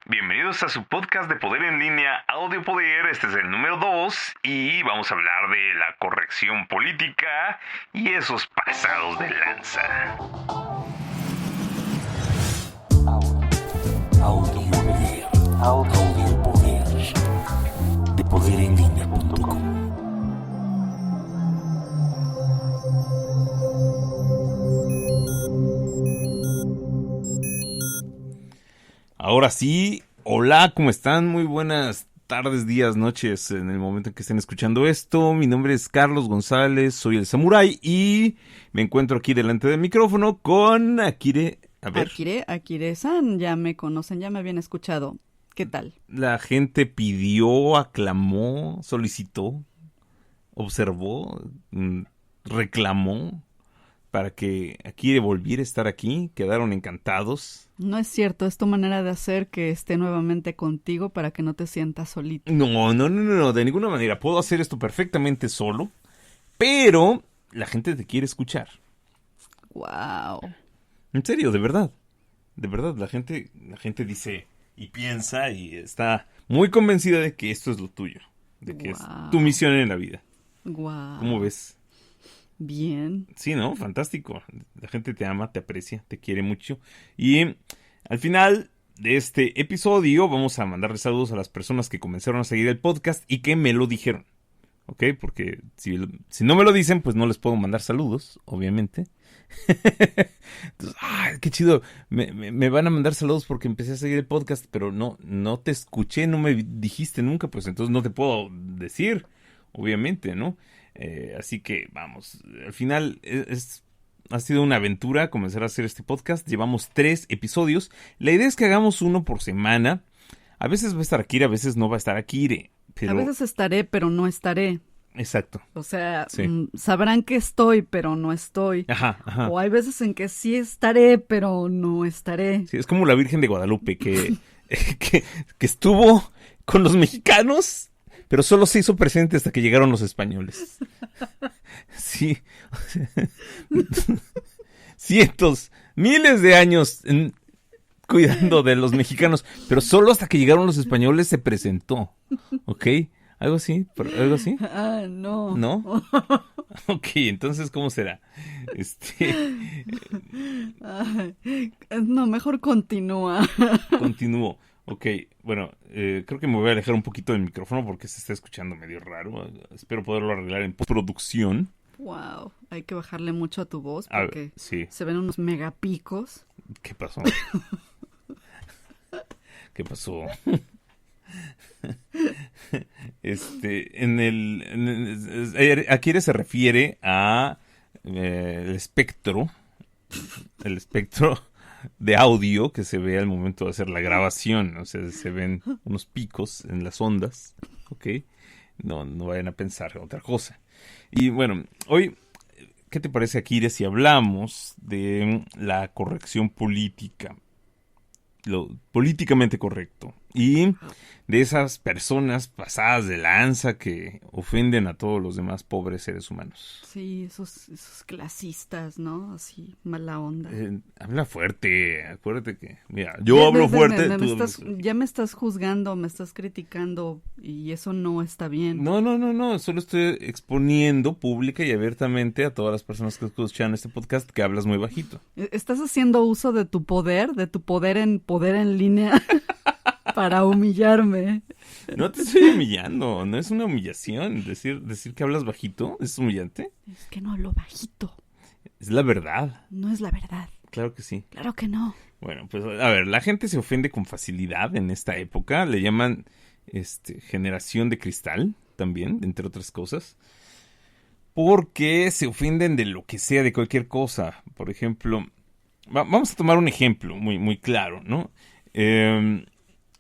Bienvenidos a su podcast de Poder en Línea, Audio Poder. Este es el número 2 y vamos a hablar de la corrección política y esos pasados de lanza. Audio Poder. De poderenlinea.com. Ahora sí, hola, ¿cómo están? Muy buenas tardes, días, noches en el momento en que estén escuchando esto. Mi nombre es Carlos González, soy el Samurai y me encuentro aquí delante del micrófono con Akire. A ver. Akire-san, ya me conocen, ya me habían escuchado. ¿Qué tal? La gente pidió, aclamó, solicitó, observó, reclamó para que Akire volviera a estar aquí. Quedaron encantados. No es cierto, es tu manera de hacer que esté nuevamente contigo para que no te sientas solito. No, de ninguna manera. Puedo hacer esto perfectamente solo, pero la gente te quiere escuchar. Wow. En serio, de verdad. De verdad, la gente dice y piensa y está muy convencida de que esto es lo tuyo, de que es tu misión en la vida. Wow. ¿Cómo ves? Bien. Sí, ¿no? Fantástico. La gente te ama, te aprecia, te quiere mucho. Y al final de este episodio vamos a mandarle saludos a las personas que comenzaron a seguir el podcast y que me lo dijeron. ¿Ok? Porque si no me lo dicen, pues no les puedo mandar saludos, obviamente. Entonces, qué chido. Me van a mandar saludos porque empecé a seguir el podcast, pero no te escuché, no me dijiste nunca, pues entonces no te puedo decir, obviamente, ¿no? Así que vamos, al final ha sido una aventura comenzar a hacer este podcast. Llevamos 3 episodios. La idea es que hagamos uno por semana. A veces va a estar Akire, a veces no va a estar Akire. Pero... A veces estaré, pero no estaré. Exacto. O sea, sí. Sabrán que estoy, pero no estoy. Ajá. O hay veces en que sí estaré, pero no estaré. Sí, es como la Virgen de Guadalupe que estuvo con los mexicanos, pero solo se hizo presente hasta que llegaron los españoles. Sí. Cientos, miles de años cuidando de los mexicanos, pero solo hasta que llegaron los españoles se presentó. ¿Ok? ¿Algo así? No. ¿No? Ok, entonces, ¿cómo será? No, mejor continúa. Continúo. Ok, bueno, creo que me voy a alejar un poquito del micrófono porque se está escuchando medio raro. Espero poderlo arreglar en postproducción. Wow, hay que bajarle mucho a tu voz porque sí. Se ven unos megapicos. ¿Qué pasó? ¿Qué pasó? Akire se refiere a el espectro de audio que se ve al momento de hacer la grabación. O sea, se ven unos picos en las ondas, ¿ok? No vayan a pensar otra cosa. Y bueno, hoy, ¿qué te parece, Akire, si hablamos de la corrección política? Lo políticamente correcto. Y de esas personas pasadas de lanza que ofenden a todos los demás pobres seres humanos. Sí, esos clasistas, ¿no? Así, mala onda. Habla fuerte, acuérdate que... Mira, yo hablo fuerte. Ya me estás juzgando, me estás criticando y eso no está bien. No, solo estoy exponiendo pública y abiertamente a todas las personas que escuchan este podcast que hablas muy bajito. ¿Estás haciendo uso de tu poder en línea? Para humillarme. No te estoy humillando, no es una humillación. Decir que hablas bajito es humillante. Es que no hablo bajito. Es la verdad. No es la verdad. Claro que sí. Claro que no. Bueno, pues a ver, la gente se ofende con facilidad en esta época. Le llaman generación de cristal también, entre otras cosas. Porque se ofenden de lo que sea, de cualquier cosa. Por ejemplo, vamos a tomar un ejemplo muy, muy claro, ¿no?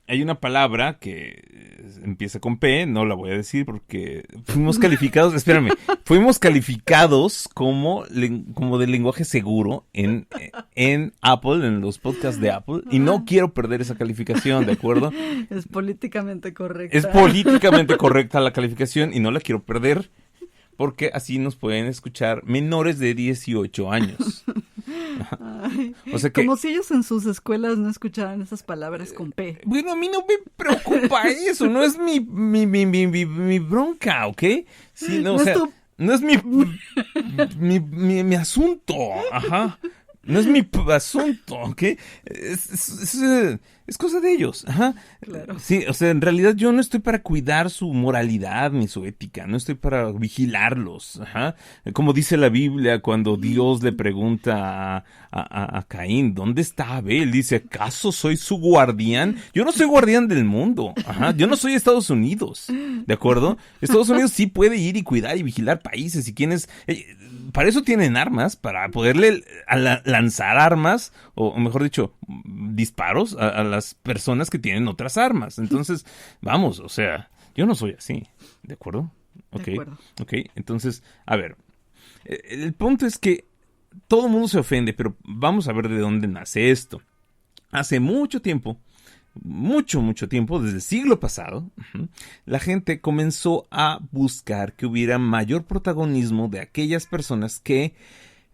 Hay una palabra que empieza con P, no la voy a decir porque fuimos calificados como de lenguaje seguro en Apple, en los podcasts de Apple, y no quiero perder esa calificación, ¿de acuerdo? Es políticamente correcta. Es políticamente correcta la calificación y no la quiero perder porque así nos pueden escuchar menores de 18 años. Ay, O sea que, como si ellos en sus escuelas no escucharan esas palabras con P. bueno, a mí no me preocupa eso, no es mi bronca, ¿ok? Sí, no, o No es sea, tu- no es mi asunto, ajá. No es asunto, ¿ok? Es cosa de ellos, ajá. Claro. Sí, o sea, en realidad yo no estoy para cuidar su moralidad ni su ética, no estoy para vigilarlos, ajá. Como dice la Biblia cuando Dios le pregunta a Caín, ¿dónde está Abel? Dice, ¿acaso soy su guardián? Yo no soy guardián del mundo, ajá. Yo no soy Estados Unidos, ¿de acuerdo? Estados Unidos sí puede ir y cuidar y vigilar países y quienes... para eso tienen armas, para poderle lanzar armas, o mejor dicho, disparos a las personas que tienen otras armas. Entonces, vamos, o sea, yo no soy así, ¿de acuerdo? De acuerdo. Ok, entonces, a ver, el punto es que todo el mundo se ofende, pero vamos a ver de dónde nace esto. Hace mucho tiempo, mucho tiempo, desde el siglo pasado, la gente comenzó a buscar que hubiera mayor protagonismo de aquellas personas que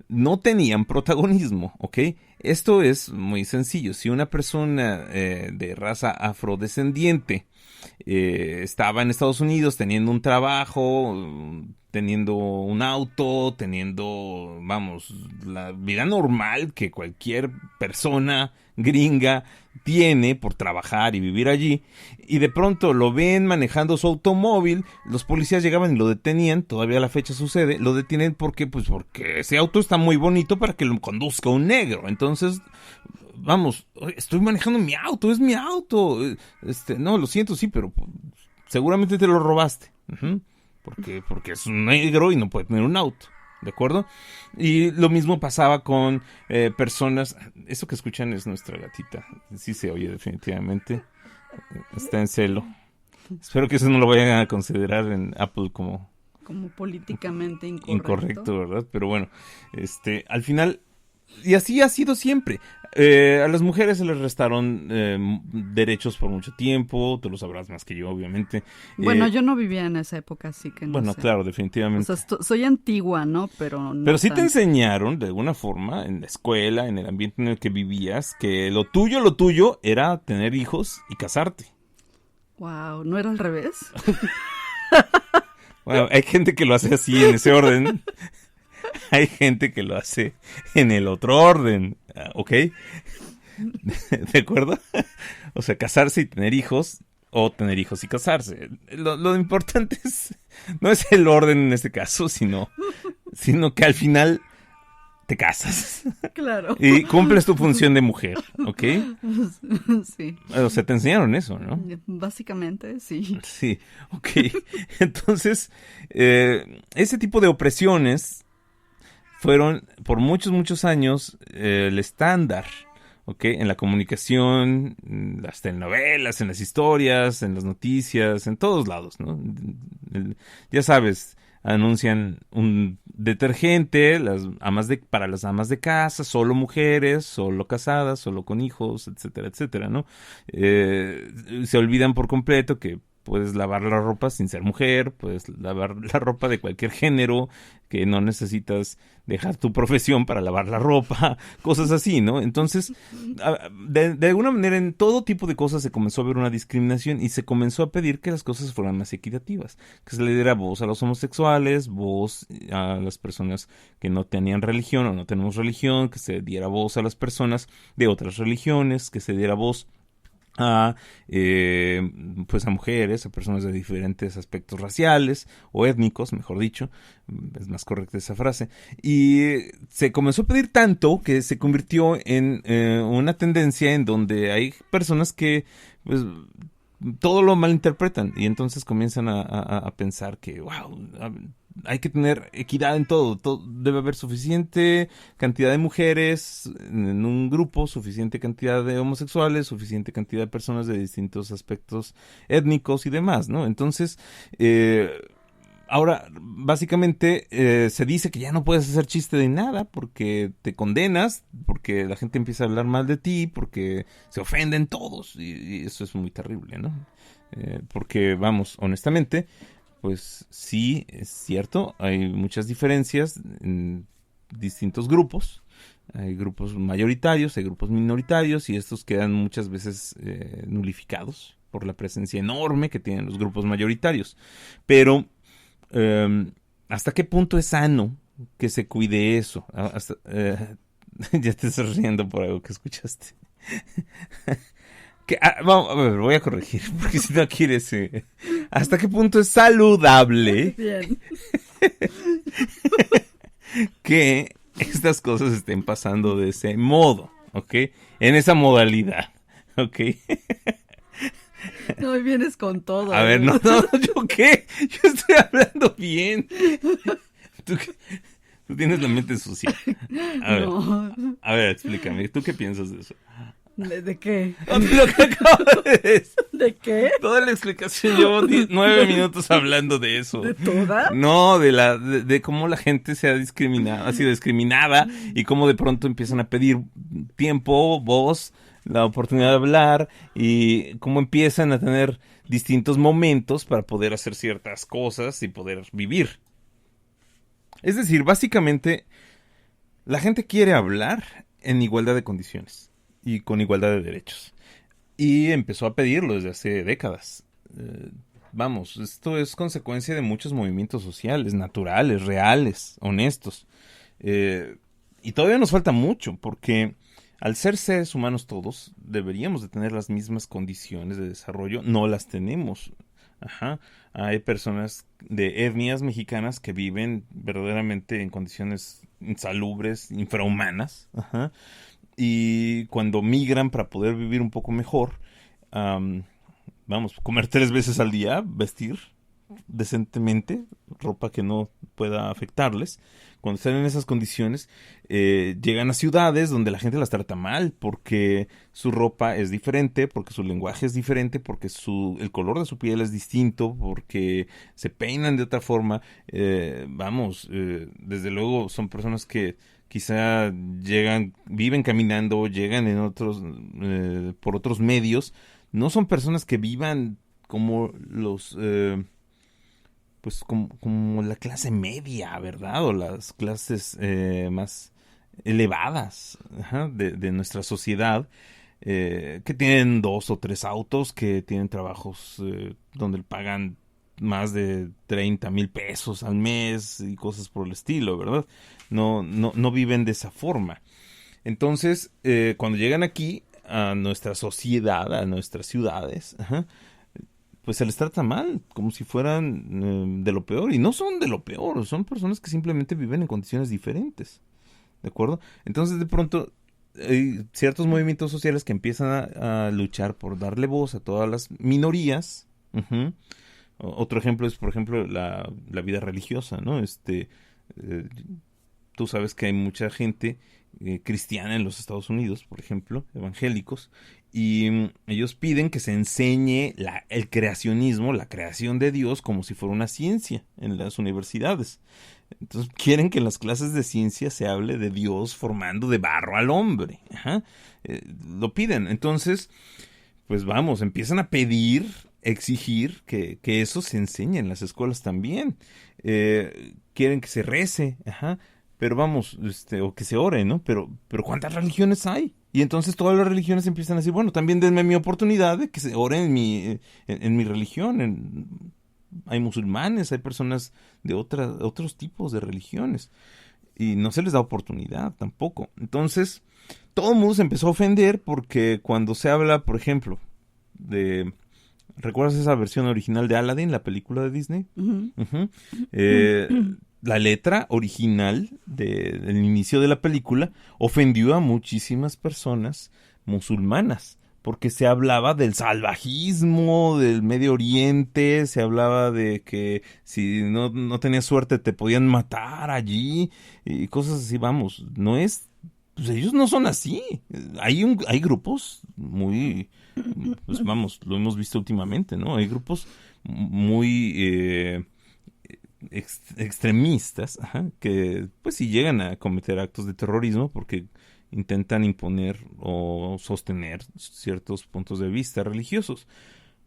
no tenían protagonismo, ¿ok? Esto es muy sencillo. Si una persona de raza afrodescendiente estaba en Estados Unidos teniendo un trabajo, teniendo un auto, teniendo, vamos, la vida normal que cualquier persona gringa tiene por trabajar y vivir allí, y de pronto lo ven manejando su automóvil, los policías llegaban y lo detenían, todavía a la fecha sucede, lo detienen porque ese auto está muy bonito para que lo conduzca un negro, entonces, vamos, estoy manejando mi auto, es mi auto, no, lo siento, sí, pero seguramente te lo robaste, porque es un negro y no puede tener un auto. ¿De acuerdo? Y lo mismo pasaba con personas... Eso que escuchan es nuestra gatita. Sí se oye definitivamente. Está en celo. Espero que eso no lo vayan a considerar en Apple como políticamente incorrecto, ¿verdad? Pero bueno, al final... Y así ha sido siempre. A las mujeres se les restaron derechos por mucho tiempo. Tú lo sabrás más que yo, obviamente. Bueno, yo no vivía en esa época, así que no bueno, sé. claro, definitivamente. O sea, soy antigua, ¿no? Pero no Pero sí te tanto. enseñaron, de alguna forma, en la escuela, en el ambiente en el que vivías, que lo tuyo era tener hijos y casarte. Wow, ¿no era al revés? Bueno, hay gente que lo hace así, en ese orden. Hay gente que lo hace en el otro orden, ¿ok? ¿De acuerdo? O sea, casarse y tener hijos, o tener hijos y casarse. Lo importante no es el orden en este caso, sino que al final te casas. Claro. Y cumples tu función de mujer, ¿ok? Sí. O sea, te enseñaron eso, ¿no? Básicamente, sí. Sí, ok. Entonces, ese tipo de opresiones fueron por muchos años el estándar, ¿ok? En la comunicación, en las telenovelas, en las historias, en las noticias, en todos lados, ¿no? Ya sabes, anuncian un detergente, para las amas de casa, solo mujeres, solo casadas, solo con hijos, etcétera, etcétera, ¿no? Se olvidan por completo que puedes lavar la ropa sin ser mujer, puedes lavar la ropa de cualquier género, que no necesitas dejar tu profesión para lavar la ropa, cosas así, ¿no? Entonces, de alguna manera en todo tipo de cosas se comenzó a ver una discriminación y se comenzó a pedir que las cosas fueran más equitativas, que se le diera voz a los homosexuales, voz a las personas que no tenían religión o no tenemos religión, que se diera voz a las personas de otras religiones, que se diera voz a pues a mujeres, a personas de diferentes aspectos raciales o étnicos, mejor dicho, es más correcta esa frase, y se comenzó a pedir tanto que se convirtió en una tendencia en donde hay personas que pues todo lo malinterpretan y entonces comienzan a pensar que wow, hay que tener equidad en todo, debe haber suficiente cantidad de mujeres en un grupo, suficiente cantidad de homosexuales, suficiente cantidad de personas de distintos aspectos étnicos y demás, ¿no? Entonces, ahora, básicamente, se dice que ya no puedes hacer chiste de nada porque te condenas, porque la gente empieza a hablar mal de ti, porque se ofenden todos y eso es muy terrible, ¿no? Porque, vamos, honestamente, pues sí, es cierto, hay muchas diferencias en distintos grupos, Hay grupos mayoritarios, hay grupos minoritarios y estos quedan muchas veces nulificados por la presencia enorme que tienen los grupos mayoritarios. Pero, ¿hasta qué punto es sano que se cuide eso? Ya te estás riendo por algo que escuchaste. Vamos, a ver, voy a corregir, porque si no quieres... ¿Hasta qué punto es saludable Bien. que estas cosas estén pasando de ese modo, ¿ok? En esa modalidad, ¿ok? No, hoy vienes con todo. A ver, no, ¿yo qué? Yo estoy hablando bien. Tú tienes la mente sucia. No. A ver, explícame, ¿tú qué piensas de eso? ¿De qué? Lo que acabo de decir. ¿De qué? Toda la explicación, llevo 9 minutos hablando de eso. ¿De toda? No, de cómo la gente se ha discriminado, ha sido discriminada y cómo de pronto empiezan a pedir tiempo, voz, la oportunidad de hablar y cómo empiezan a tener distintos momentos para poder hacer ciertas cosas y poder vivir. Es decir, básicamente, la gente quiere hablar en igualdad de condiciones y con igualdad de derechos. Y empezó a pedirlo desde hace décadas. Vamos, esto es consecuencia de muchos movimientos sociales, naturales, reales, honestos. Y todavía nos falta mucho, porque al ser seres humanos todos, deberíamos de tener las mismas condiciones de desarrollo. No las tenemos. Ajá. Hay personas de etnias mexicanas que viven verdaderamente en condiciones insalubres, infrahumanas. Ajá. Y cuando migran para poder vivir un poco mejor, comer 3 veces al día, vestir decentemente, ropa que no pueda afectarles. Cuando están en esas condiciones, llegan a ciudades donde la gente las trata mal porque su ropa es diferente, porque su lenguaje es diferente, porque el color de su piel es distinto, porque se peinan de otra forma. Desde luego son personas que quizá viven caminando, llegan en por otros medios. No son personas que vivan como los... pues como la clase media, ¿verdad? O las clases más elevadas, ajá, de nuestra sociedad, que tienen 2 o 3 autos, que tienen trabajos donde pagan más de 30,000 pesos al mes y cosas por el estilo, ¿verdad? No viven de esa forma. Entonces, cuando llegan aquí a nuestra sociedad, a nuestras ciudades, ajá, pues se les trata mal, como si fueran de lo peor. Y no son de lo peor, son personas que simplemente viven en condiciones diferentes. ¿De acuerdo? Entonces, de pronto, hay ciertos movimientos sociales que empiezan a luchar por darle voz a todas las minorías. Uh-huh. Otro ejemplo es, por ejemplo, la vida religiosa, ¿no? Tú sabes que hay mucha gente cristiana en los Estados Unidos, por ejemplo, evangélicos, y ellos piden que se enseñe el creacionismo, la creación de Dios, como si fuera una ciencia en las universidades. Entonces quieren que en las clases de ciencia se hable de Dios formando de barro al hombre. Ajá. Lo piden. Entonces, pues empiezan a pedir, exigir que eso se enseñe en las escuelas también. Quieren que se rece, ajá. Pero o que se ore, ¿no? Pero ¿cuántas religiones hay? Y entonces todas las religiones empiezan a decir, bueno, también denme mi oportunidad de que se ore en mi religión. Hay musulmanes, hay personas de otros tipos de religiones. Y no se les da oportunidad tampoco. Entonces, todo el mundo se empezó a ofender porque cuando se habla, por ejemplo, ¿recuerdas esa versión original de Aladdin, la película de Disney? Uh-huh. Uh-huh. La letra original del inicio de la película ofendió a muchísimas personas musulmanas, porque se hablaba del salvajismo del Medio Oriente, se hablaba de que si no tenías suerte te podían matar allí, y cosas así, pues ellos no son así. Hay grupos muy, pues lo hemos visto últimamente, ¿no? Hay grupos muy... extremistas, ajá, que pues sí llegan a cometer actos de terrorismo porque intentan imponer o sostener ciertos puntos de vista religiosos,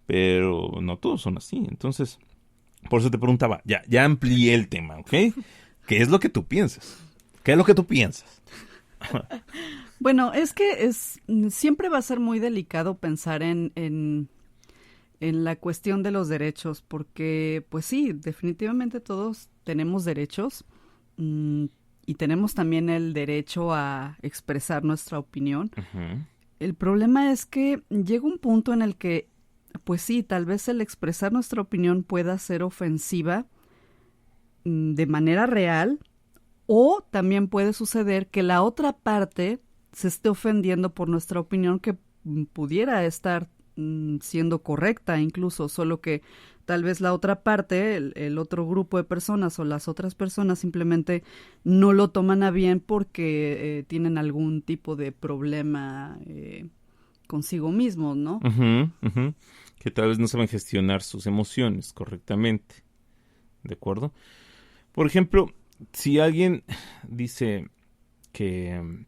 pero no todos son así. Entonces, por eso te preguntaba, ya amplié el tema, ¿ok? ¿Qué es lo que tú piensas? ¿Qué es lo que tú piensas? Bueno, es que siempre va a ser muy delicado pensar en la cuestión de los derechos, porque pues sí, definitivamente todos tenemos derechos, y tenemos también el derecho a expresar nuestra opinión. Ujú. El problema es que llega un punto en el que, pues sí, tal vez el expresar nuestra opinión pueda ser ofensiva de manera real, o también puede suceder que la otra parte se esté ofendiendo por nuestra opinión que pudiera estar siendo correcta incluso, solo que tal vez la otra parte, el otro grupo de personas o las otras personas simplemente no lo toman a bien porque tienen algún tipo de problema consigo mismos, ¿no? Ujú, ujú. Que tal vez no saben gestionar sus emociones correctamente. ¿De acuerdo? Por ejemplo, si alguien dice que,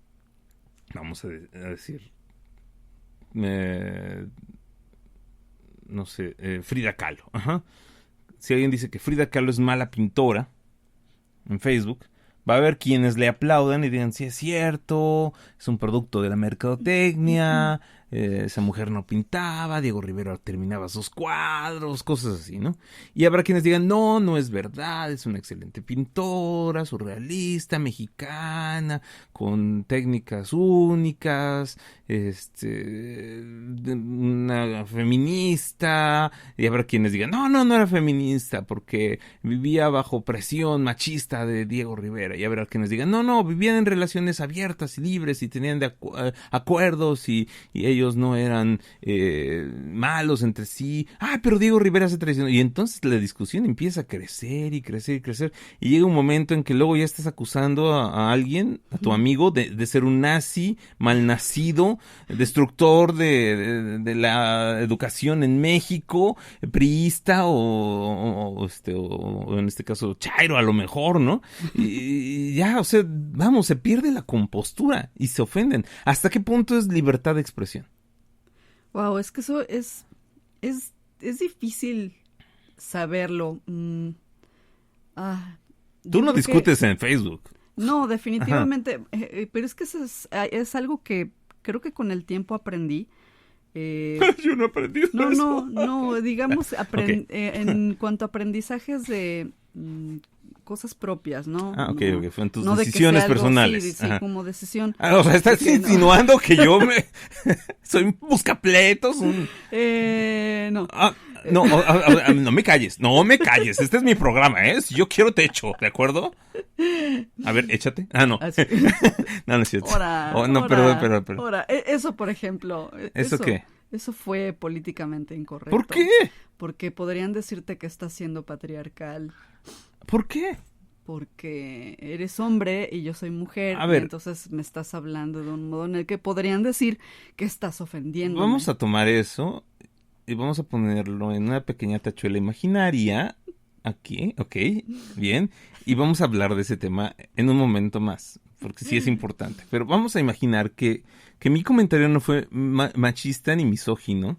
vamos a decir, no sé, Frida Kahlo. Ajá. Si alguien dice que Frida Kahlo es mala pintora en Facebook, va a haber quienes le aplaudan y digan, sí es cierto, es un producto de la mercadotecnia, esa mujer no pintaba, Diego Rivera terminaba sus cuadros, cosas así, ¿no? Y habrá quienes digan, no, no es verdad, es una excelente pintora, surrealista, mexicana, con técnicas únicas, una feminista, y habrá quienes digan, no, no, no era feminista, porque vivía bajo presión machista de Diego Rivera, y habrá quienes digan, no, no, vivían en relaciones abiertas y libres, y tenían acuerdos, y ellos no eran malos entre sí. Ah, pero Diego Rivera se traicionó. Y entonces la discusión empieza a crecer y crecer y crecer. Y llega un momento en que luego ya estás acusando a alguien, a tu amigo, de ser un nazi, malnacido, destructor de la educación en México, priista o en este caso chairo a lo mejor, ¿no? Y ya, o sea, vamos, se pierde la compostura y se ofenden. ¿Hasta qué punto es libertad de expresión? Wow, es que eso es difícil saberlo. Tú Yo no creo discutes en Facebook. No, definitivamente, pero es que eso es algo que creo que con el tiempo aprendí. Yo no he aprendido eso. No, digamos, Ok. en cuanto a aprendizajes de cosas propias, ¿no? Ah, ok, No, ok, fueron tus no de que sea decisiones algo, personales. Sí, Ajá. como decisión. Ah, o sea, estás Que no. insinuando que yo soy un buscapletos, No. No, no me calles, este es mi programa, ¿eh? Si yo quiero te echo, ¿de acuerdo? A ver, échate. Ah, no. Así. No, no es cierto. Ahora, No, perdón. Ahora, eso, por ejemplo. ¿Eso qué? Eso fue políticamente incorrecto. ¿Por qué? Porque podrían decirte que estás siendo patriarcal. ¿Por qué? Porque eres hombre y yo soy mujer. A ver. Y entonces me estás hablando de un modo en el que podrían decir que estás ofendiendo. Vamos a tomar eso y vamos a ponerlo en una pequeña tachuela imaginaria. Aquí, ok, bien. Y vamos a hablar de ese tema en un momento más, porque sí es importante. Pero vamos a imaginar que mi comentario no fue machista ni misógino.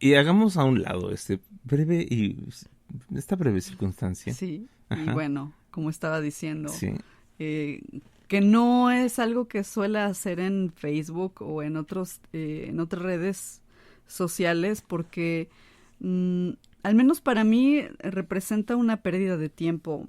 Y hagamos a un lado esta breve circunstancia. Sí, Ajá. y bueno, como estaba diciendo, Sí. que no es algo que suele hacer en Facebook o en otras redes sociales, porque al menos para mí representa una pérdida de tiempo.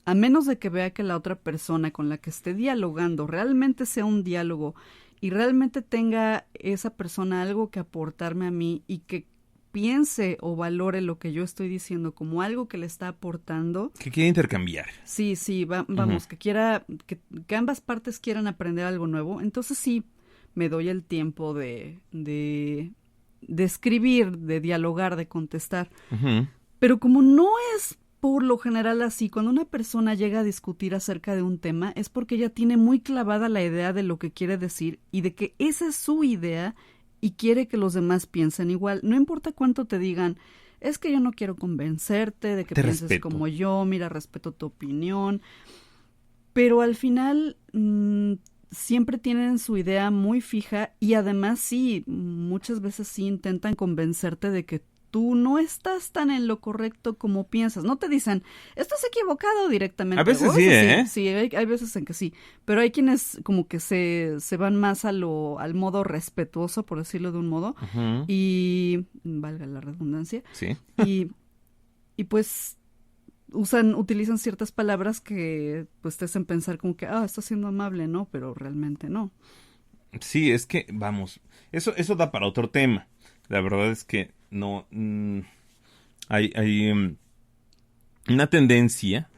A menos de que vea que la otra persona con la que esté dialogando realmente sea un diálogo y realmente tenga esa persona algo que aportarme a mí y que piense o valore lo que yo estoy diciendo como algo que le está aportando. Que quiere intercambiar. Sí, vamos, que ambas partes quieran aprender algo nuevo. Entonces sí, me doy el tiempo de escribir, de dialogar, de contestar. Uh-huh. Pero como no es por lo general así, cuando una persona llega a discutir acerca de un tema, es porque ella tiene muy clavada la idea de lo que quiere decir y de que esa es su idea y quiere que los demás piensen igual. No importa cuánto te digan, es que yo no quiero convencerte de que pienses respeto. como yo, mira, respeto tu opinión. Pero al final siempre tienen su idea muy fija y además sí, muchas veces sí intentan convencerte de que tú no estás tan en lo correcto como piensas. No te dicen, estás equivocado directamente. A veces O sí, ¿eh? Sí, hay veces en que sí. Pero hay quienes como que se van más al modo respetuoso, por decirlo de un modo. Ujú. Y, valga la redundancia, Sí. y pues utilizan ciertas palabras que pues te hacen pensar como que, está siendo amable, ¿no? Pero realmente no. Sí, es que, vamos, eso da para otro tema. La verdad es que no... hay una tendencia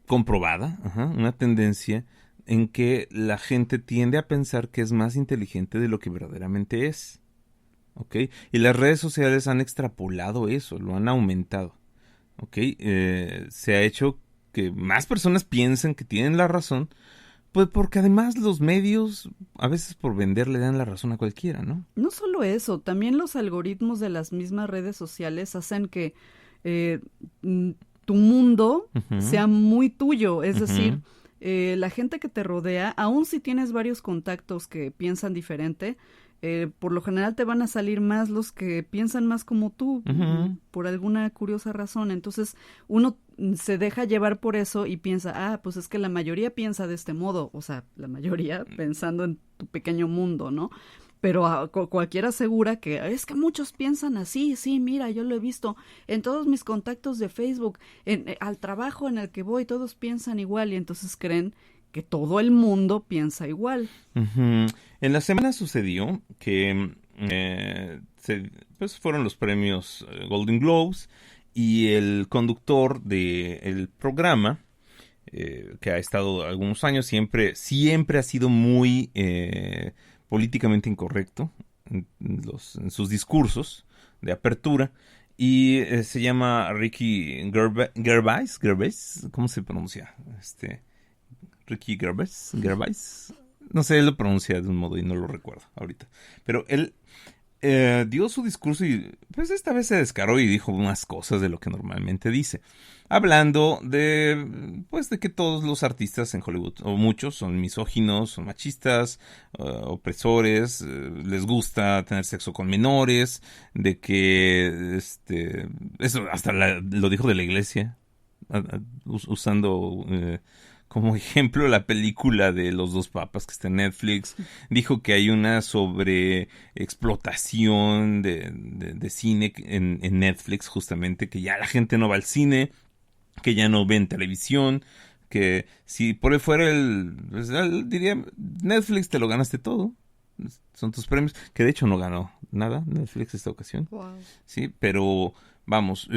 comprobada, una tendencia en que la gente tiende a pensar que es más inteligente de lo que verdaderamente es. ¿Ok? Y las redes sociales han extrapolado eso, lo han aumentado. ¿Ok? Se ha hecho que más personas piensen que tienen la razón, pues porque además los medios, a veces por vender, le dan la razón a cualquiera, ¿no? No solo eso, también los algoritmos de las mismas redes sociales hacen que tu mundo Ujú. sea muy tuyo. Es Ujú. decir, la gente que te rodea, aun si tienes varios contactos que piensan diferente, por lo general te van a salir más los que piensan más como tú, Ujú. por alguna curiosa razón. Entonces, uno se deja llevar por eso y piensa, pues es que la mayoría piensa de este modo, o sea, la mayoría pensando en tu pequeño mundo, ¿no? Pero cualquiera asegura que es que muchos piensan así, sí, mira, yo lo he visto en todos mis contactos de Facebook, al trabajo en el que voy, todos piensan igual y entonces creen que todo el mundo piensa igual. Ujú. En la semana sucedió que pues fueron los premios Golden Globes y el conductor del programa, que ha estado algunos años, siempre ha sido muy políticamente incorrecto en sus discursos de apertura. Y se llama Ricky Gervais, ¿cómo se pronuncia? Ricky Gervais. No sé, él lo pronuncia de un modo y no lo recuerdo ahorita. Pero él dio su discurso y pues esta vez se descaró y dijo unas cosas de lo que normalmente dice. Hablando de que todos los artistas en Hollywood, o muchos, son misóginos, son machistas, opresores, les gusta tener sexo con menores, de que eso hasta lo dijo de la iglesia, usando como ejemplo la película de los dos papas que está en Netflix. Dijo que hay una sobre explotación de cine en Netflix, justamente, que ya la gente no va al cine, que ya no ven televisión, que si por ahí fuera pues, él diría, Netflix, te lo ganaste todo, son tus premios, que de hecho no ganó nada Netflix esta ocasión. Wow. Sí, pero vamos,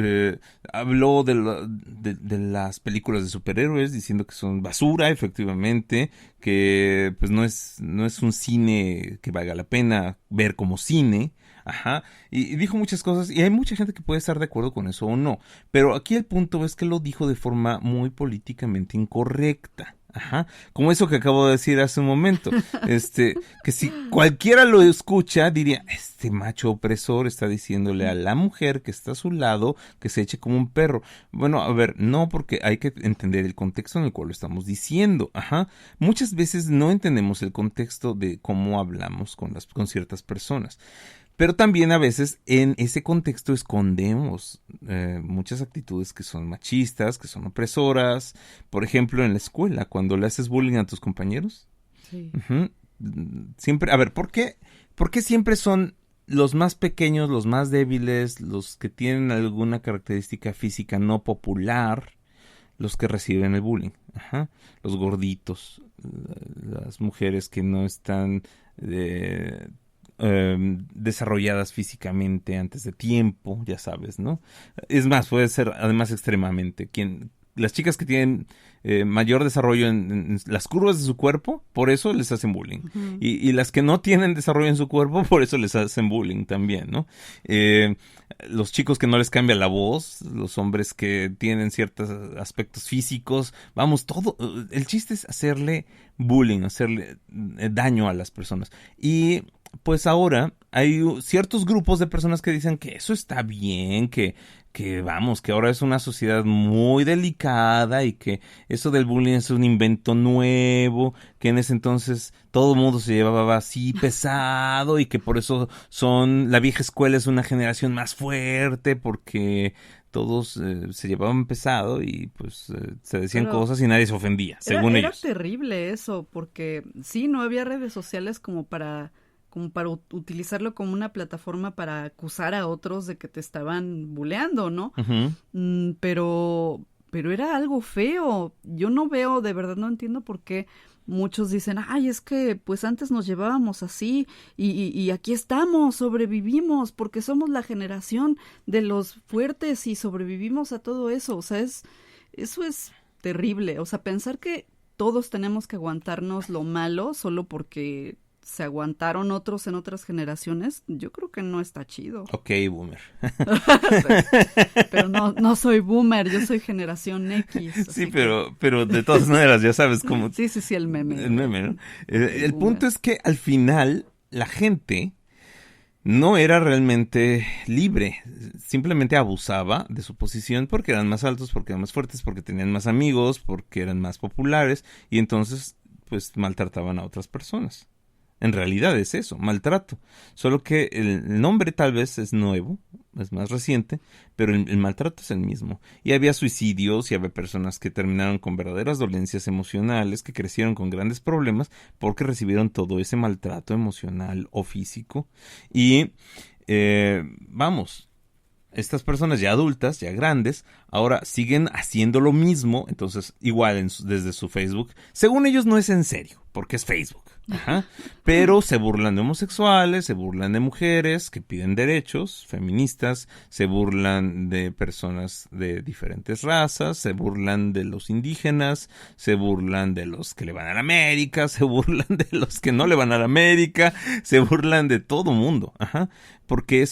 habló de las películas de superhéroes, diciendo que son basura, efectivamente, que pues no es un cine que valga la pena ver como cine. Ajá, y dijo muchas cosas y hay mucha gente que puede estar de acuerdo con eso o no, pero aquí el punto es que lo dijo de forma muy políticamente incorrecta. Ajá, como eso que acabo de decir hace un momento, que si cualquiera lo escucha diría, este macho opresor está diciéndole a la mujer que está a su lado que se eche como un perro. Bueno, a ver, no, porque hay que entender el contexto en el cual lo estamos diciendo. Ajá, muchas veces no entendemos el contexto de cómo hablamos con ciertas personas. Pero también a veces en ese contexto escondemos muchas actitudes que son machistas, que son opresoras. Por ejemplo, en la escuela, cuando le haces bullying a tus compañeros. Sí. Uh-huh. Siempre, a ver, ¿por qué siempre son los más pequeños, los más débiles, los que tienen alguna característica física no popular, los que reciben el bullying? Ajá. Los gorditos, las mujeres que no están desarrolladas físicamente antes de tiempo, ya sabes, ¿no? Es más, puede ser además extremadamente. Las chicas que tienen mayor desarrollo en las curvas de su cuerpo, por eso les hacen bullying. Uh-huh. Y las que no tienen desarrollo en su cuerpo, por eso les hacen bullying también, ¿no? Los chicos que no les cambia la voz, los hombres que tienen ciertos aspectos físicos, vamos, todo. El chiste es hacerle bullying, hacerle daño a las personas. Y pues ahora ciertos grupos de personas que dicen que eso está bien, que vamos, que ahora es una sociedad muy delicada y que eso del bullying es un invento nuevo, que en ese entonces todo el mundo se llevaba así pesado y que por eso la vieja escuela es una generación más fuerte porque todos se llevaban pesado y pues se decían cosas y nadie se ofendía, según ellos. Era terrible eso, porque sí, no había redes sociales como para utilizarlo como una plataforma para acusar a otros de que te estaban buleando, ¿no? Uh-huh. Pero era algo feo. Yo no veo, de verdad no entiendo por qué muchos dicen, ay, es que pues antes nos llevábamos así y aquí estamos, sobrevivimos porque somos la generación de los fuertes y sobrevivimos a todo eso. O sea, eso es terrible. O sea, pensar que todos tenemos que aguantarnos lo malo solo porque se aguantaron otros en otras generaciones, yo creo que no está chido. Ok, boomer. Pero no soy boomer, yo soy generación X. Sí, pero de todas maneras, ya sabes cómo... Sí, el meme. El meme, ¿no? El punto es que al final la gente no era realmente libre, simplemente abusaba de su posición porque eran más altos, porque eran más fuertes, porque tenían más amigos, porque eran más populares y entonces pues maltrataban a otras personas. En realidad es eso, maltrato. Solo que el nombre tal vez es nuevo, es más reciente, pero el maltrato es el mismo. Y había suicidios y había personas que terminaron con verdaderas dolencias emocionales, que crecieron con grandes problemas porque recibieron todo ese maltrato emocional o físico. Y estas personas ya adultas, ya grandes, ahora siguen haciendo lo mismo, entonces igual desde su Facebook. Según ellos no es en serio, porque es Facebook. Ajá. Pero se burlan de homosexuales, se burlan de mujeres que piden derechos, feministas, se burlan de personas de diferentes razas, se burlan de los indígenas, se burlan de los que le van a la América, se burlan de los que no le van a la América, se burlan de todo mundo, ajá, porque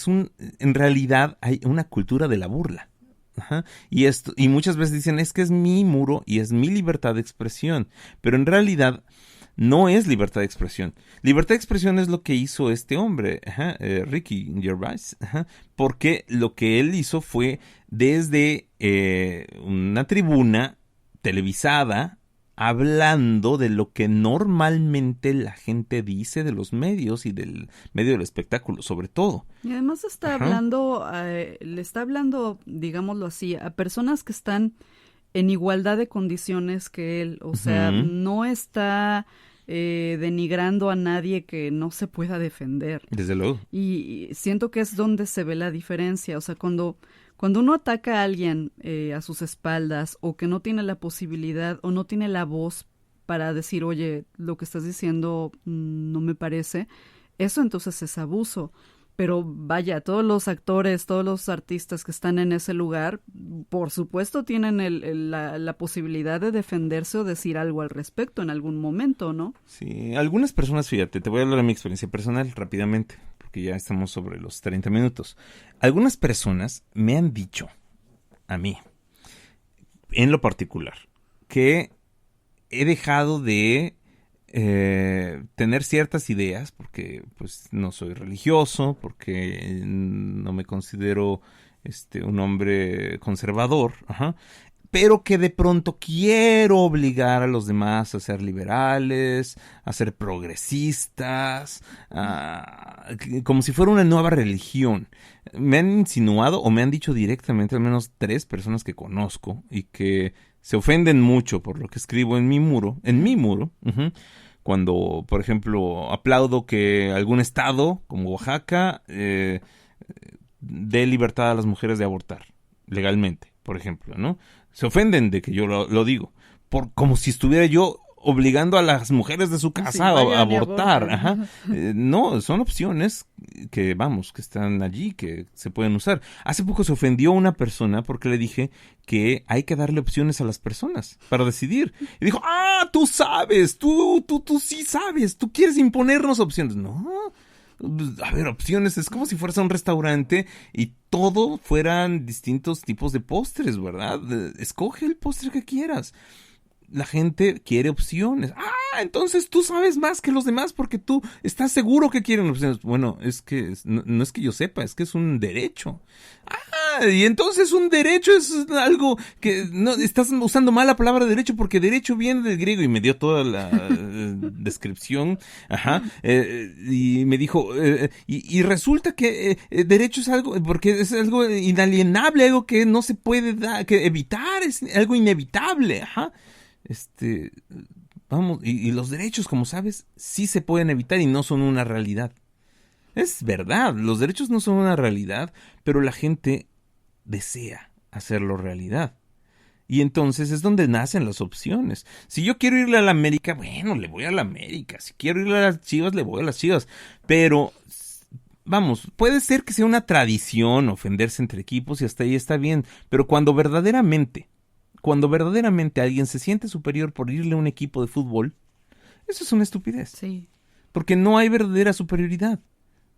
en realidad hay una cultura de la burla. Ajá. Y muchas veces dicen, es que es mi muro y es mi libertad de expresión, pero en realidad no es libertad de expresión. Libertad de expresión es lo que hizo este hombre, Ricky Gervais, porque lo que él hizo fue desde una tribuna televisada hablando de lo que normalmente la gente dice de los medios y del medio del espectáculo, sobre todo. Y además le está hablando, digámoslo así, a personas que están en igualdad de condiciones que él, o sea, no está denigrando a nadie que no se pueda defender. Desde luego. Y siento que es donde se ve la diferencia, o sea, cuando uno ataca a alguien a sus espaldas o que no tiene la posibilidad o no tiene la voz para decir, oye, lo que estás diciendo no me parece, eso entonces es abuso. Pero vaya, todos los actores, todos los artistas que están en ese lugar, por supuesto tienen la posibilidad de defenderse o decir algo al respecto en algún momento, ¿no? Sí, algunas personas, fíjate, te voy a hablar de mi experiencia personal rápidamente, porque ya estamos sobre los 30 minutos. Algunas personas me han dicho, a mí, en lo particular, que he dejado de tener ciertas ideas porque pues no soy religioso, porque no me considero un hombre conservador, pero que de pronto quiero obligar a los demás a ser liberales, a ser progresistas, como si fuera una nueva religión. Me han insinuado o me han dicho directamente al menos 3 personas que conozco y que se ofenden mucho por lo que escribo en mi muro, cuando, por ejemplo, aplaudo que algún estado, como Oaxaca, dé libertad a las mujeres de abortar legalmente, por ejemplo, ¿no? Se ofenden de que yo lo digo, como si estuviera yo obligando a las mujeres de su casa a abortar. No, son opciones que están allí, que se pueden usar. Hace poco se ofendió una persona porque le dije que hay que darle opciones a las personas para decidir. Y dijo, tú sabes, tú sí sabes, tú quieres imponernos opciones. No, a ver, opciones, es como si fueras a un restaurante y todo fueran distintos tipos de postres, ¿verdad? Escoge el postre que quieras. la gente quiere opciones. Entonces tú sabes más que los demás porque tú estás seguro que quieren opciones. Bueno, es que no es que yo sepa, es que es un derecho. Y entonces un derecho es algo que no estás usando mal la palabra derecho porque derecho viene del griego y me dio toda la descripción. Y me dijo y resulta que derecho es algo porque es algo inalienable, algo que no se puede que evitar, es algo inevitable. Vamos, y los derechos, como sabes, sí se pueden evitar y no son una realidad. Es verdad, los derechos no son una realidad, pero la gente desea hacerlo realidad. Y entonces es donde nacen las opciones. Si yo quiero irle a la América, bueno, le voy a la América. Si quiero irle a las Chivas, le voy a las Chivas. Pero, vamos, puede ser que sea una tradición ofenderse entre equipos y hasta ahí está bien. Pero cuando verdaderamente alguien se siente superior por irle a un equipo de fútbol, eso es una estupidez. Sí. Porque no hay verdadera superioridad.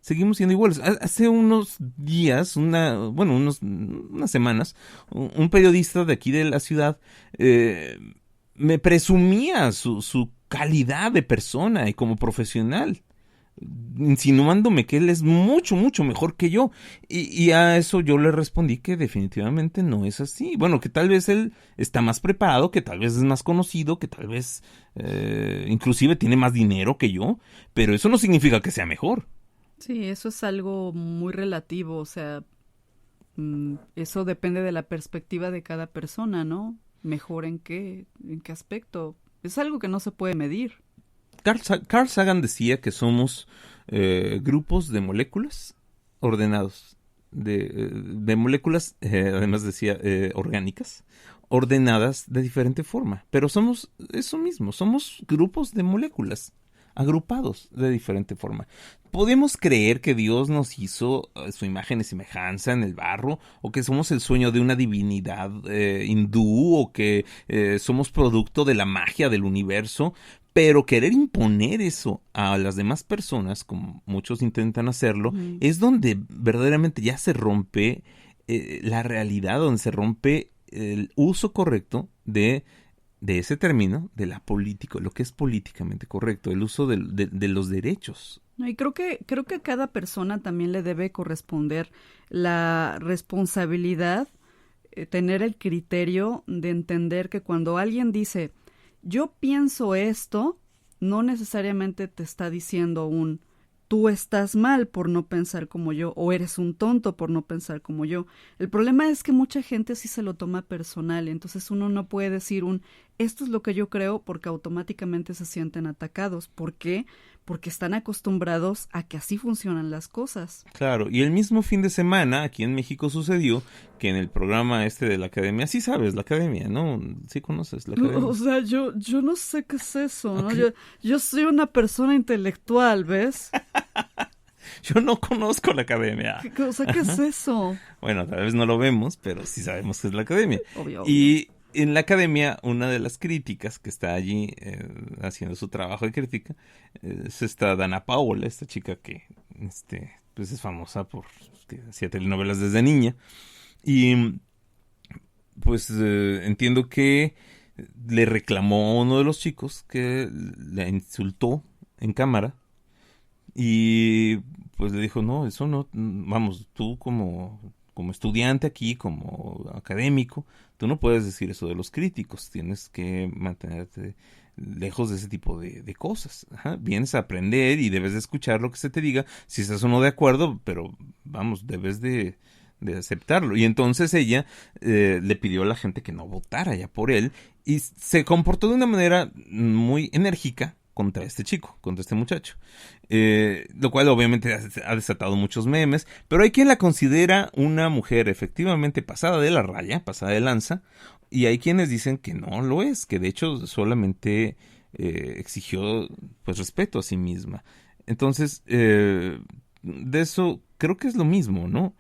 Seguimos siendo iguales. Hace unos días, unas semanas, un periodista de aquí de la ciudad me presumía su calidad de persona y como profesional, insinuándome que él es mucho, mucho mejor que yo. Y a eso yo le respondí que definitivamente no es así. Bueno, que tal vez él está más preparado, que tal vez es más conocido, que tal vez inclusive tiene más dinero que yo, pero eso no significa que sea mejor. Sí, eso es algo muy relativo, o sea, eso depende de la perspectiva de cada persona, ¿no? Mejor en qué aspecto. Es algo que no se puede medir. Carl Sagan decía que somos grupos de moléculas ordenados, de moléculas, además decía orgánicas, ordenadas de diferente forma. Pero somos eso mismo, somos grupos de moléculas agrupados de diferente forma. ¿Podemos creer que Dios nos hizo su imagen y semejanza en el barro? ¿O que somos el sueño de una divinidad hindú? ¿O que somos producto de la magia del universo? Pero querer imponer eso a las demás personas, como muchos intentan hacerlo, es donde verdaderamente ya se rompe la realidad, donde se rompe el uso correcto de ese término, de la política, lo que es políticamente correcto, el uso de los derechos. Y creo que a cada persona también le debe corresponder la responsabilidad, tener el criterio de entender que cuando alguien dice, yo pienso esto, no necesariamente te está diciendo tú estás mal por no pensar como yo, o eres un tonto por no pensar como yo. El problema es que mucha gente sí se lo toma personal, entonces uno no puede decir esto es lo que yo creo, porque automáticamente se sienten atacados. ¿Por qué? Porque están acostumbrados a que así funcionan las cosas. Claro, y el mismo fin de semana aquí en México sucedió que en el programa de la academia, sí sabes, la academia, ¿no? Sí conoces la academia. O sea, yo no sé qué es eso, ¿no? Okay. Yo soy una persona intelectual, ¿ves? Yo no conozco la academia. O sea, ¿qué es eso? Bueno, tal vez no lo vemos, pero sí sabemos que es la academia. Obvio. Y en la academia, una de las críticas que está allí haciendo su trabajo de crítica es esta Dana Paola, esta chica que pues es famosa por que hacía telenovelas desde niña. Y pues entiendo que le reclamó a uno de los chicos que le insultó en cámara. Y pues le dijo, no, eso no, vamos, tú como estudiante aquí, como académico, tú no puedes decir eso de los críticos, tienes que mantenerte lejos de ese tipo de cosas. Vienes a aprender y debes de escuchar lo que se te diga, si estás o no de acuerdo, pero vamos, debes de aceptarlo. Y entonces ella le pidió a la gente que no votara ya por él y se comportó de una manera muy enérgica contra este chico, contra este muchacho. Lo cual obviamente ha desatado muchos memes, pero hay quien la considera una mujer efectivamente pasada de la raya, pasada de lanza, y hay quienes dicen que no lo es, que de hecho solamente exigió pues respeto a sí misma. Entonces, de eso creo que es lo mismo, ¿no?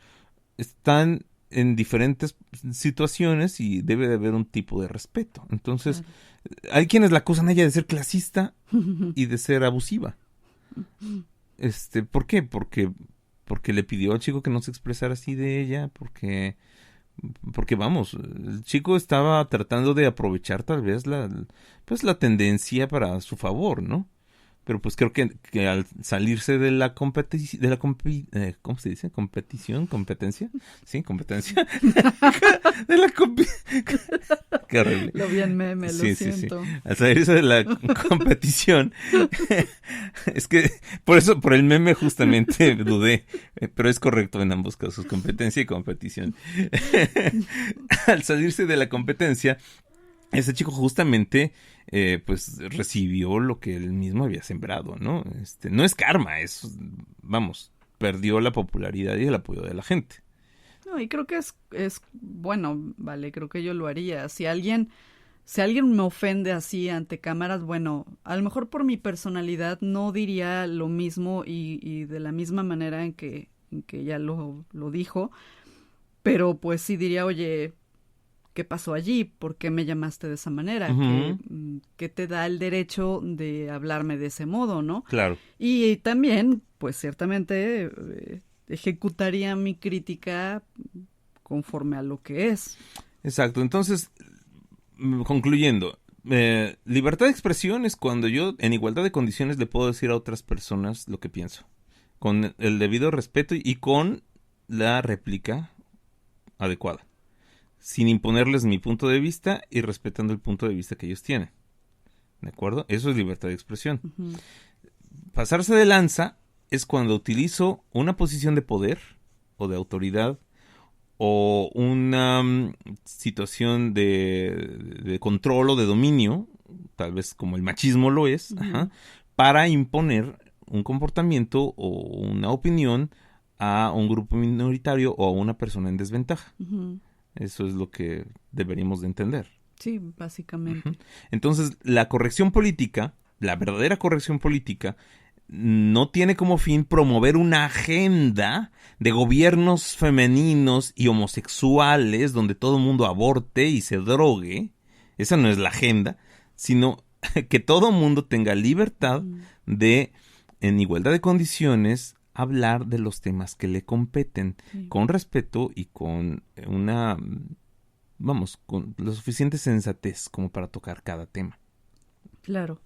Están en diferentes situaciones y debe de haber un tipo de respeto. Entonces, hay quienes la acusan a ella de ser clasista y de ser abusiva. ¿Por qué? Porque le pidió al chico que no se expresara así de ella, porque Porque vamos, el chico estaba tratando de aprovechar tal vez la tendencia para su favor, ¿no? Pero pues creo que al salirse de la competición, ¿cómo se dice? ¿Competencia? Sí, competencia. de la Qué horrible. Lo vi en meme, lo siento. Sí. Al salirse de la competición, es que por el meme justamente dudé, pero es correcto en ambos casos, competencia y competición. Al salirse de la competencia, ese chico justamente pues recibió lo que él mismo había sembrado, ¿no? No es karma, perdió la popularidad y el apoyo de la gente. No, y creo que es bueno, vale, creo que yo lo haría. Si alguien me ofende así ante cámaras, bueno, a lo mejor por mi personalidad no diría lo mismo y de la misma manera en que ya lo dijo, pero pues sí diría, oye, ¿qué pasó allí? ¿Por qué me llamaste de esa manera? Uh-huh. ¿Qué te da el derecho de hablarme de ese modo, no? Claro. Y también, pues ciertamente ejecutaría mi crítica conforme a lo que es. Exacto. Entonces, concluyendo, libertad de expresión es cuando yo, en igualdad de condiciones, le puedo decir a otras personas lo que pienso, con el debido respeto y con la réplica adecuada, sin imponerles mi punto de vista y respetando el punto de vista que ellos tienen. ¿De acuerdo? Eso es libertad de expresión. Uh-huh. Pasarse de lanza es cuando utilizo una posición de poder o de autoridad o una situación de control o de dominio, tal vez como el machismo lo es, uh-huh. Para imponer un comportamiento o una opinión a un grupo minoritario o a una persona en desventaja. Uh-huh. Eso es lo que deberíamos de entender. Sí, básicamente. Uh-huh. Entonces, la corrección política, la verdadera corrección política, no tiene como fin promover una agenda de gobiernos femeninos y homosexuales donde todo el mundo aborte y se drogue. Esa no es la agenda, sino que todo el mundo tenga libertad de, en igualdad de condiciones, hablar de los temas que le competen, sí, con respeto y con con la suficiente sensatez como para tocar cada tema. Claro.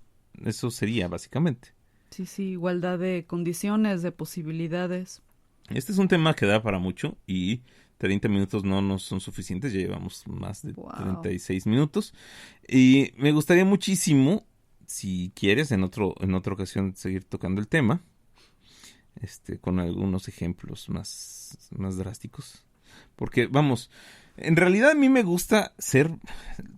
Eso sería básicamente. Sí, igualdad de condiciones, de posibilidades. Este es un tema que da para mucho y 30 minutos no nos son suficientes, ya llevamos más de 36 minutos. Y me gustaría muchísimo, si quieres, en otra ocasión seguir tocando el tema. Con algunos ejemplos más drásticos. Porque, en realidad a mí me gusta ser,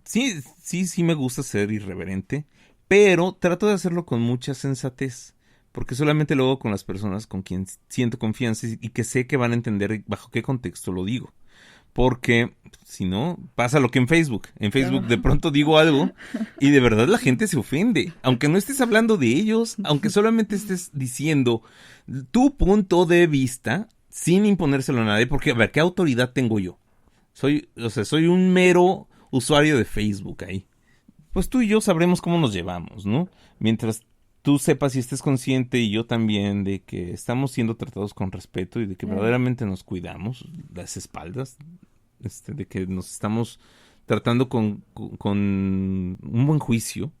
sí me gusta ser irreverente, pero trato de hacerlo con mucha sensatez, porque solamente lo hago con las personas con quien siento confianza y que sé que van a entender bajo qué contexto lo digo. Porque, si no, pasa lo que en Facebook. En Facebook de pronto digo algo y de verdad la gente se ofende. Aunque no estés hablando de ellos, aunque solamente estés diciendo tu punto de vista sin imponérselo a nadie. Porque, a ver, ¿qué autoridad tengo yo? Soy un mero usuario de Facebook ahí. Pues tú y yo sabremos cómo nos llevamos, ¿no? Mientras tú sepas y estés consciente y yo también de que estamos siendo tratados con respeto y de que verdaderamente nos cuidamos las espaldas, de que nos estamos tratando con un buen juicio,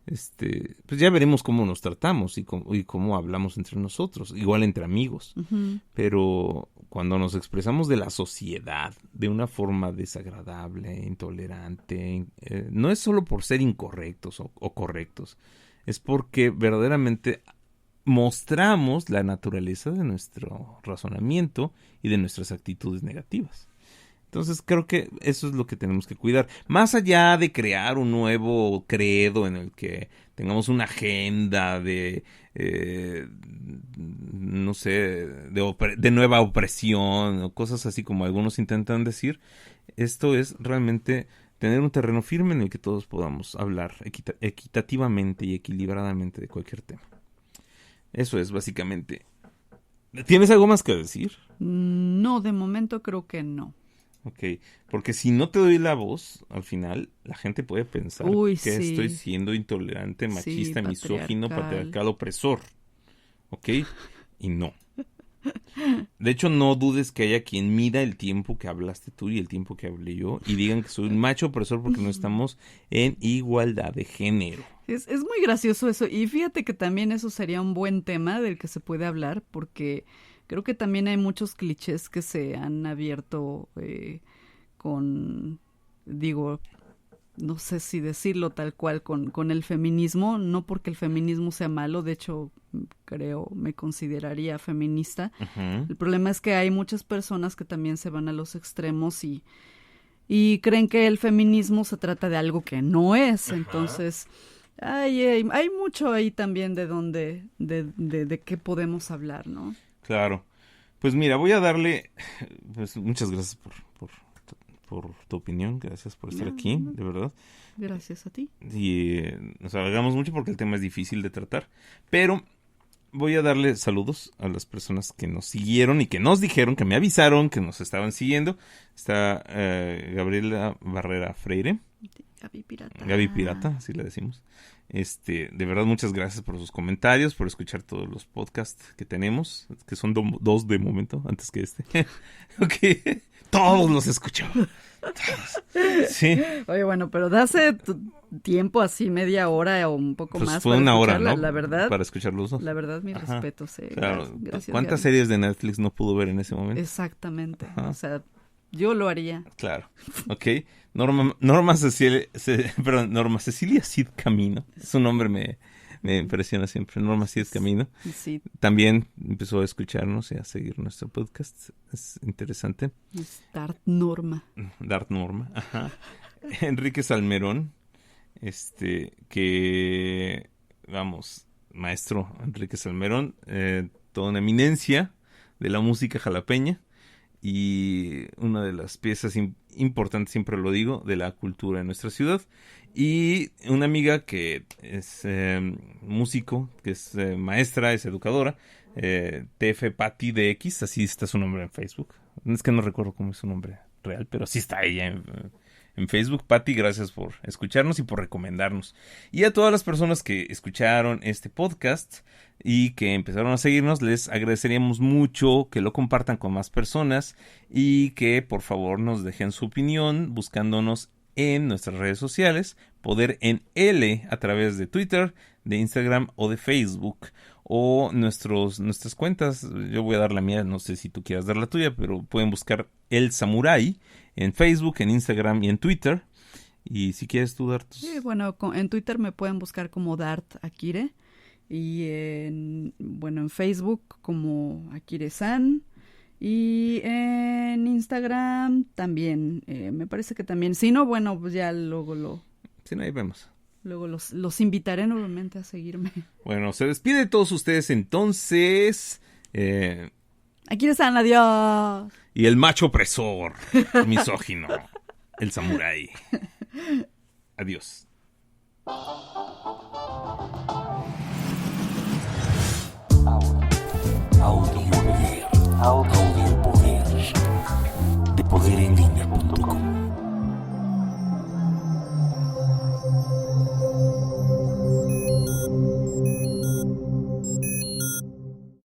pues ya veremos cómo nos tratamos y cómo hablamos entre nosotros, igual entre amigos. Uh-huh. Pero cuando nos expresamos de la sociedad de una forma desagradable, intolerante, no es solo por ser incorrectos o correctos, es porque verdaderamente mostramos la naturaleza de nuestro razonamiento y de nuestras actitudes negativas. Entonces creo que eso es lo que tenemos que cuidar. Más allá de crear un nuevo credo en el que tengamos una agenda de nueva opresión o cosas así como algunos intentan decir, esto es realmente tener un terreno firme en el que todos podamos hablar equitativamente y equilibradamente de cualquier tema. Eso es básicamente. ¿Tienes algo más que decir? No, de momento creo que no. Ok, porque si no te doy la voz, al final la gente puede pensar que estoy siendo intolerante, machista, misógino, patriarcal, opresor. ¿Ok? Y no. De hecho, no dudes que haya quien mida el tiempo que hablaste tú y el tiempo que hablé yo y digan que soy un macho opresor porque no estamos en igualdad de género. Es muy gracioso eso. Y fíjate que también eso sería un buen tema del que se puede hablar, porque creo que también hay muchos clichés que se han abierto no sé si decirlo tal cual, con el feminismo, no porque el feminismo sea malo, de hecho me consideraría feminista. Uh-huh. El problema es que hay muchas personas que también se van a los extremos y creen que el feminismo se trata de algo que no es. Uh-huh. Entonces hay mucho ahí también de qué podemos hablar, ¿no? Claro. Pues mira, voy a darle, pues muchas gracias por tu opinión, gracias por estar aquí, de verdad. Gracias a ti. Y nos alargamos mucho porque el tema es difícil de tratar, pero voy a darle saludos a las personas que nos siguieron y que nos dijeron, que me avisaron que nos estaban siguiendo. Está Gabriela Barrera Freire. Gaby Pirata, así le decimos. De verdad, muchas gracias por sus comentarios, por escuchar todos los podcasts que tenemos, que son dos de momento, antes que este. Ok, todos los escuchó. Todos. Sí. Oye, bueno, pero de hace tiempo, así media hora o un poco pues más. Fue una hora, ¿no? La verdad. Para escuchar los dos. La verdad, mi respeto. Claro. Gracias, ¿Cuántas Gaby. series de Netflix no pudo ver en ese momento? Exactamente. Ajá. O sea, yo lo haría. Claro. Ok. Norma Cecilia Cid Camino. Su nombre me impresiona siempre. Norma Cid Camino. Sí. También empezó a escucharnos y a seguir nuestro podcast. Es interesante. Es Dart Norma. Ajá. Enrique Salmerón. Maestro Enrique Salmerón. Toda una eminencia de la música jalapeña. Y una de las piezas importantes, siempre lo digo, de la cultura de nuestra ciudad. Y una amiga que es músico, que es maestra, es educadora, TF Patti DX, así está su nombre en Facebook. Es que no recuerdo cómo es su nombre real, pero así está ella en Facebook. Patti, gracias por escucharnos y por recomendarnos. Y a todas las personas que escucharon este podcast y que empezaron a seguirnos, les agradeceríamos mucho que lo compartan con más personas y que por favor nos dejen su opinión buscándonos en nuestras redes sociales, Poder en L, a través de Twitter, de Instagram o de Facebook, o nuestras cuentas. Yo voy a dar la mía, no sé si tú quieras dar la tuya, pero pueden buscar El Samurai en Facebook, en Instagram y en Twitter. Y si quieres tú dar tus... Sí, bueno, en Twitter me pueden buscar como Dart Akire. Y en Facebook como Akire-san. Y en Instagram también. Me parece que también. Si no, bueno, pues ya luego Sí, no, ahí vemos. Luego los invitaré nuevamente a seguirme. Bueno, se despide de todos ustedes entonces. Akire-san, adiós. Y el macho opresor, misógino, el samurái. Adiós. Audio.